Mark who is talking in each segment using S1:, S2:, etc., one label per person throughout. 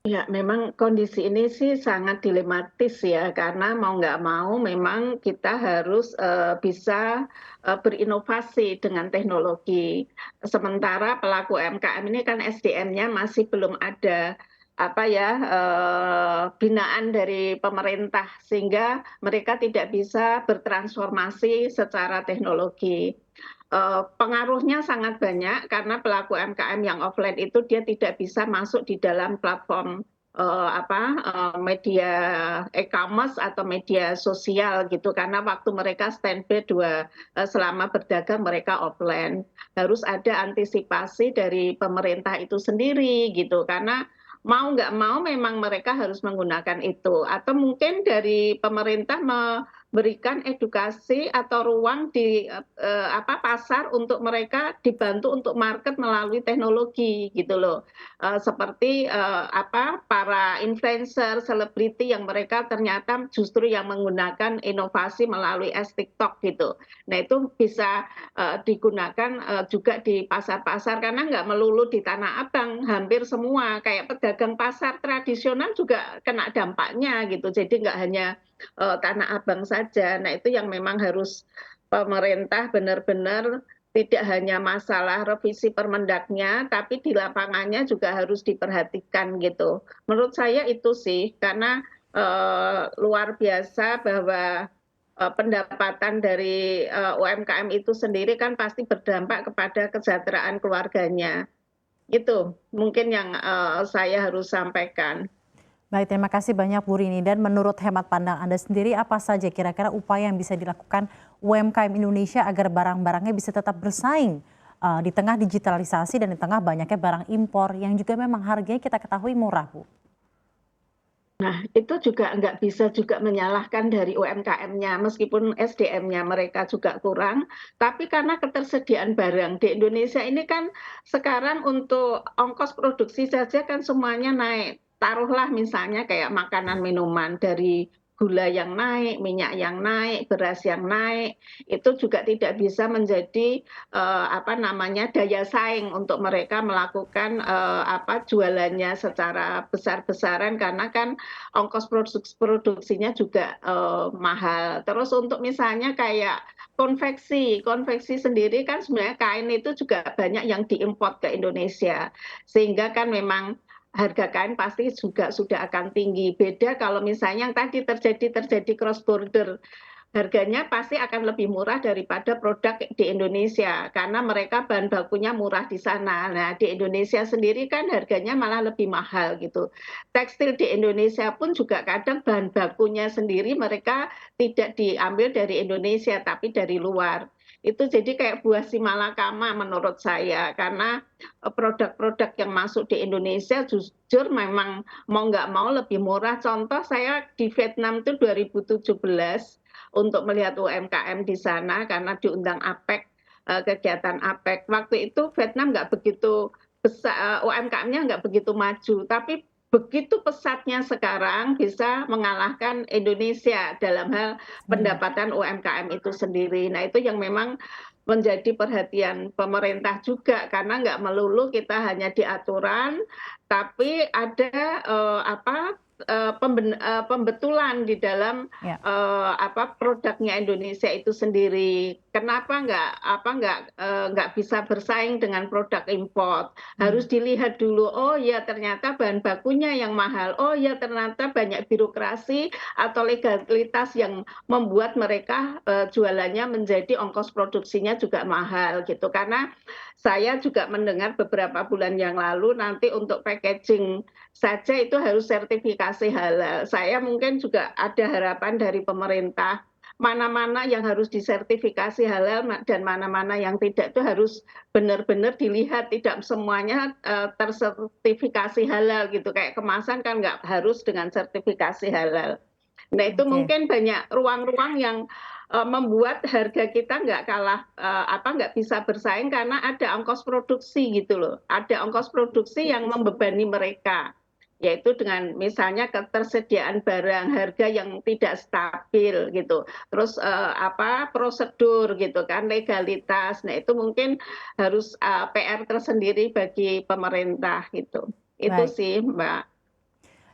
S1: Ya, memang kondisi ini sih sangat dilematis ya, karena mau nggak mau memang kita harus bisa berinovasi dengan teknologi. Sementara pelaku UMKM ini kan SDM-nya masih belum ada apa ya binaan dari pemerintah sehingga mereka tidak bisa bertransformasi secara teknologi. Pengaruhnya sangat banyak karena pelaku UMKM yang offline itu dia tidak bisa masuk di dalam platform media e-commerce atau media sosial gitu karena waktu mereka standby selama berdagang mereka offline. Harus ada antisipasi dari pemerintah itu sendiri gitu karena mau nggak mau memang mereka harus menggunakan itu atau mungkin dari pemerintah berikan edukasi atau ruang di pasar untuk mereka dibantu untuk market melalui teknologi gitu loh. Seperti para influencer, selebriti yang mereka ternyata justru yang menggunakan inovasi melalui TikTok gitu. Nah itu bisa digunakan juga di pasar-pasar karena nggak melulu di Tanah Abang, hampir semua kayak pedagang pasar tradisional juga kena dampaknya gitu. Jadi nggak hanya Tanah Abang saja. Nah, itu yang memang harus pemerintah benar-benar tidak hanya masalah revisi Permendaknya, tapi di lapangannya juga harus diperhatikan gitu. Menurut saya itu sih, karena luar biasa bahwa pendapatan dari UMKM itu sendiri kan pasti berdampak kepada kesejahteraan keluarganya. Itu mungkin yang saya harus sampaikan.
S2: Baik, terima kasih banyak Bu Rini. Dan menurut hemat pandang Anda sendiri, apa saja kira-kira upaya yang bisa dilakukan UMKM Indonesia agar barang-barangnya bisa tetap bersaing di tengah digitalisasi dan di tengah banyaknya barang impor yang juga memang harganya kita ketahui murah, Bu?
S1: Nah, itu juga nggak bisa juga menyalahkan dari UMKM-nya, meskipun SDM-nya mereka juga kurang, tapi karena ketersediaan barang di Indonesia ini kan sekarang untuk ongkos produksi saja kan semuanya naik. Taruhlah misalnya kayak makanan minuman dari gula yang naik, minyak yang naik, beras yang naik, itu juga tidak bisa menjadi daya saing untuk mereka melakukan jualannya secara besar-besaran karena kan ongkos produksinya juga mahal. Terus untuk misalnya kayak konveksi, konveksi sendiri kan sebenarnya kain itu juga banyak yang diimpor ke Indonesia. Sehingga kan memang harga kain pasti juga sudah akan tinggi. Beda kalau misalnya yang tadi terjadi cross border harganya pasti akan lebih murah daripada produk di Indonesia karena mereka bahan bakunya murah di sana. Nah, di Indonesia sendiri kan harganya malah lebih mahal gitu. Tekstil di Indonesia pun juga kadang bahan bakunya sendiri mereka tidak diambil dari Indonesia tapi dari luar. Itu jadi kayak buah si malakama menurut saya karena produk-produk yang masuk di Indonesia jujur memang mau nggak mau lebih murah. Contoh saya di Vietnam itu 2017 untuk melihat UMKM di sana karena diundang APEC, kegiatan APEC. Waktu itu Vietnam nggak begitu besar, UMKM-nya nggak begitu maju, tapi begitu pesatnya sekarang bisa mengalahkan Indonesia dalam hal
S2: Hmm.
S1: pendapatan UMKM itu sendiri. Nah itu yang memang menjadi perhatian pemerintah juga karena nggak melulu kita hanya di aturan, tapi ada pembetulan di dalam
S2: Ya.
S1: produknya Indonesia itu sendiri. Kenapa nggak bisa bersaing dengan produk impor?
S2: Hmm.
S1: Harus dilihat dulu. Oh ya ternyata bahan bakunya yang mahal. Oh ya ternyata banyak birokrasi atau legalitas yang membuat mereka jualannya menjadi ongkos produksinya juga mahal gitu. Karena saya juga mendengar beberapa bulan yang lalu nanti untuk packaging saja itu harus sertifikasi halal. Saya mungkin juga ada harapan dari pemerintah mana-mana yang harus disertifikasi halal dan mana-mana yang tidak itu harus benar-benar dilihat tidak semuanya tersertifikasi halal gitu kayak kemasan kan nggak harus dengan sertifikasi halal. Nah itu
S2: Oke.
S1: mungkin banyak ruang-ruang yang membuat harga kita nggak kalah nggak bisa bersaing karena ada ongkos produksi gitu loh, ada ongkos produksi yang membebani mereka yaitu dengan misalnya ketersediaan barang harga yang tidak stabil gitu terus prosedur gitu kan legalitas nah itu mungkin harus PR tersendiri bagi pemerintah gitu itu
S2: Baik.
S1: sih Mbak.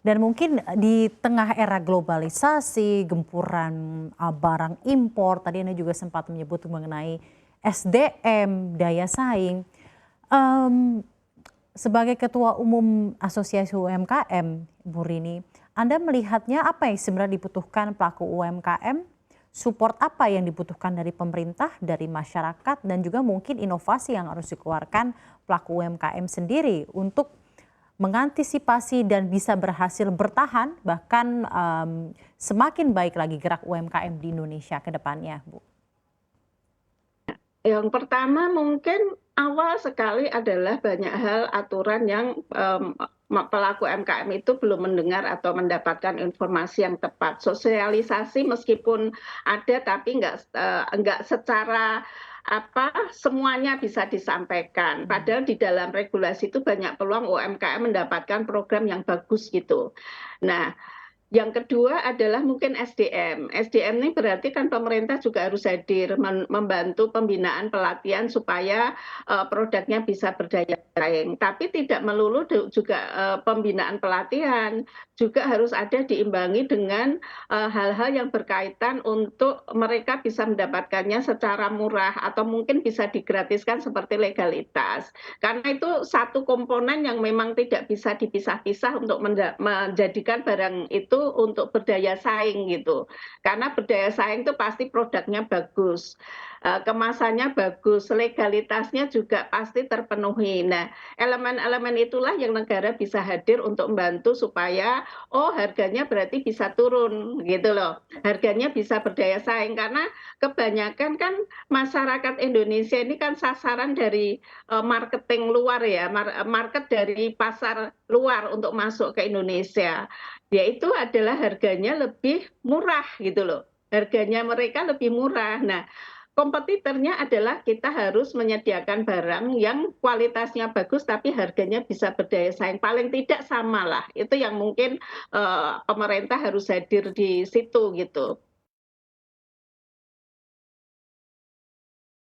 S2: Dan mungkin di tengah era globalisasi, gempuran barang impor, tadi Anda juga sempat menyebut mengenai SDM, daya saing. Em, Sebagai Ketua Umum Asosiasi UMKM, Bu Rini, Anda melihatnya apa yang sebenarnya dibutuhkan pelaku UMKM? Support apa yang dibutuhkan dari pemerintah, dari masyarakat, dan juga mungkin inovasi yang harus dikeluarkan pelaku UMKM sendiri untuk mengantisipasi dan bisa berhasil bertahan, bahkan semakin baik lagi gerak UMKM di Indonesia ke depannya, Bu?
S1: Yang pertama mungkin awal sekali adalah banyak hal aturan yang pelaku UMKM itu belum mendengar atau mendapatkan informasi yang tepat. Sosialisasi meskipun ada tapi nggak secara semuanya bisa disampaikan. Padahal di dalam regulasi itu banyak peluang UMKM mendapatkan program yang bagus gitu. Nah, yang kedua adalah mungkin SDM. SDM ini berarti kan pemerintah juga harus hadir membantu pembinaan pelatihan supaya produknya bisa berdaya saing. Tapi tidak melulu juga pembinaan pelatihan, juga harus ada diimbangi dengan hal-hal yang berkaitan untuk mereka bisa mendapatkannya secara murah atau mungkin bisa digratiskan seperti legalitas. Karena itu satu komponen yang memang tidak bisa dipisah-pisah untuk menjadikan barang itu untuk berdaya saing gitu. Karena berdaya saing itu pasti produknya bagus, kemasannya bagus, legalitasnya juga pasti terpenuhi. Nah, elemen-elemen itulah yang negara bisa hadir untuk membantu supaya harganya berarti bisa turun gitu loh. Harganya bisa berdaya saing karena kebanyakan kan masyarakat Indonesia ini kan sasaran dari marketing luar ya, market dari pasar luar untuk masuk ke Indonesia. Yaitu adalah harganya lebih murah gitu loh. Harganya mereka lebih murah. Nah, kompetitornya adalah kita harus menyediakan barang yang kualitasnya bagus tapi harganya bisa berdaya saing. Paling tidak sama lah. Itu yang mungkin pemerintah harus hadir di situ gitu.